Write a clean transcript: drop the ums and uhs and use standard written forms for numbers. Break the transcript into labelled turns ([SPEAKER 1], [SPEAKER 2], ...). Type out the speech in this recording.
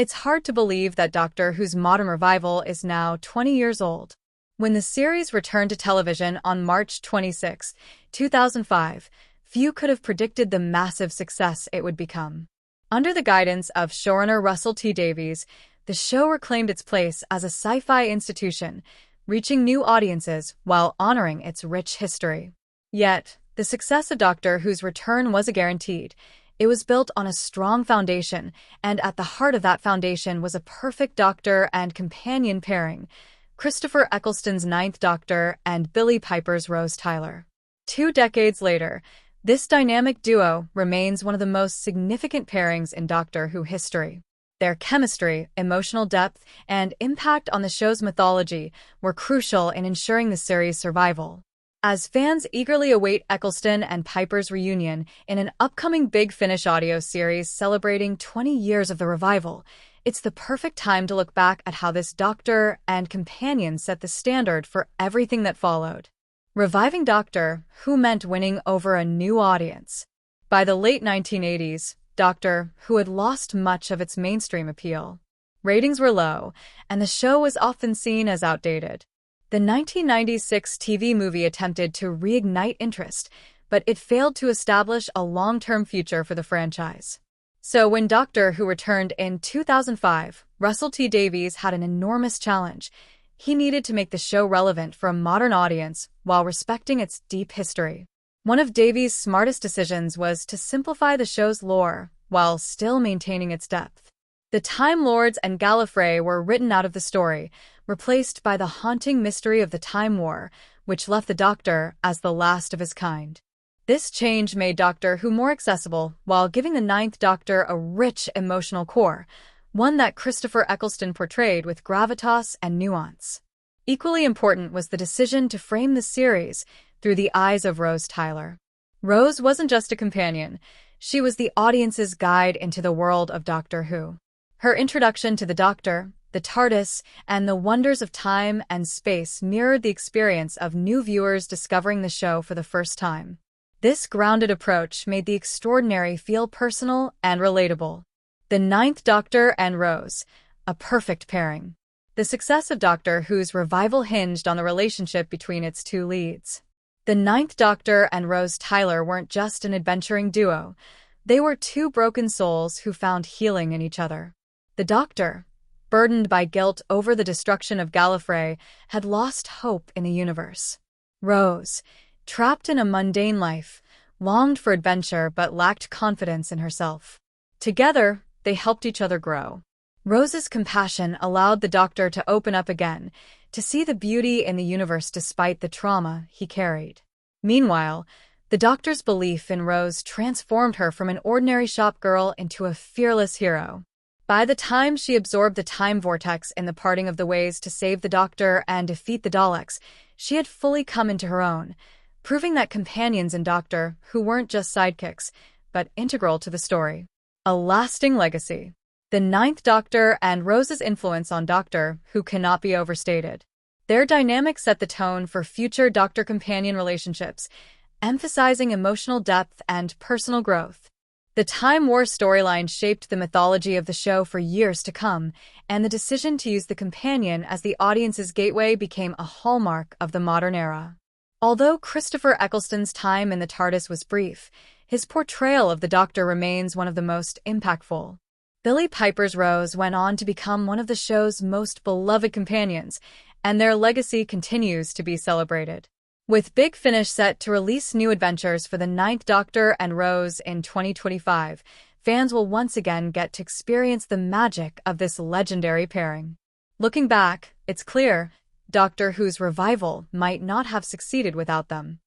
[SPEAKER 1] It's hard to believe that Doctor Who's modern revival is now 20 years old. When the series returned to television on March 26, 2005, few could have predicted the massive success it would become. Under the guidance of showrunner Russell T Davies, the show reclaimed its place as a sci-fi institution, reaching new audiences while honoring its rich history. Yet, the success of Doctor Who's return wasn't guaranteed. It was built on a strong foundation, and at the heart of that foundation was a perfect Doctor and companion pairing, Christopher Eccleston's Ninth Doctor and Billie Piper's Rose Tyler. 2 decades later, this dynamic duo remains one of the most significant pairings in Doctor Who history. Their chemistry, emotional depth, and impact on the show's mythology were crucial in ensuring the series' survival. As fans eagerly await Eccleston and Piper's reunion in an upcoming Big Finish audio series celebrating 20 years of the revival, it's the perfect time to look back at how this Doctor and companion set the standard for everything that followed. Reviving Doctor Who meant winning over a new audience. By the late 1980s, Doctor Who had lost much of its mainstream appeal. Ratings were low, and the show was often seen as outdated. The 1996 TV movie attempted to reignite interest, but it failed to establish a long-term future for the franchise. So when Doctor Who returned in 2005, Russell T Davies had an enormous challenge. He needed to make the show relevant for a modern audience while respecting its deep history. One of Davies' smartest decisions was to simplify the show's lore while still maintaining its depth. The Time Lords and Gallifrey were written out of the story, replaced by the haunting mystery of the Time War, which left the Doctor as the last of his kind. This change made Doctor Who more accessible while giving the Ninth Doctor a rich emotional core, one that Christopher Eccleston portrayed with gravitas and nuance. Equally important was the decision to frame the series through the eyes of Rose Tyler. Rose wasn't just a companion, she was the audience's guide into the world of Doctor Who. Her introduction to the Doctor, the TARDIS, and the wonders of time and space mirrored the experience of new viewers discovering the show for the first time. This grounded approach made the extraordinary feel personal and relatable. The Ninth Doctor and Rose, a perfect pairing. The success of Doctor Who's revival hinged on the relationship between its two leads. The Ninth Doctor and Rose Tyler weren't just an adventuring duo. They were two broken souls who found healing in each other. The Doctor, burdened by guilt over the destruction of Gallifrey, had lost hope in the universe. Rose, trapped in a mundane life, longed for adventure but lacked confidence in herself. Together, they helped each other grow. Rose's compassion allowed the Doctor to open up again, to see the beauty in the universe despite the trauma he carried. Meanwhile, the Doctor's belief in Rose transformed her from an ordinary shop girl into a fearless hero. By the time she absorbed the time vortex in the parting of the ways to save the Doctor and defeat the Daleks, she had fully come into her own, proving that companions in Doctor Who weren't just sidekicks, but integral to the story. A lasting legacy. The Ninth Doctor and Rose's influence on Doctor Who cannot be overstated. Their dynamic set the tone for future Doctor-companion relationships, emphasizing emotional depth and personal growth. The Time War storyline shaped the mythology of the show for years to come, and the decision to use the companion as the audience's gateway became a hallmark of the modern era. Although Christopher Eccleston's time in the TARDIS was brief, his portrayal of the Doctor remains one of the most impactful. Billie Piper's Rose went on to become one of the show's most beloved companions, and their legacy continues to be celebrated. With Big Finish set to release new adventures for the Ninth Doctor and Rose in 2025, fans will once again get to experience the magic of this legendary pairing. Looking back, it's clear Doctor Who's revival might not have succeeded without them.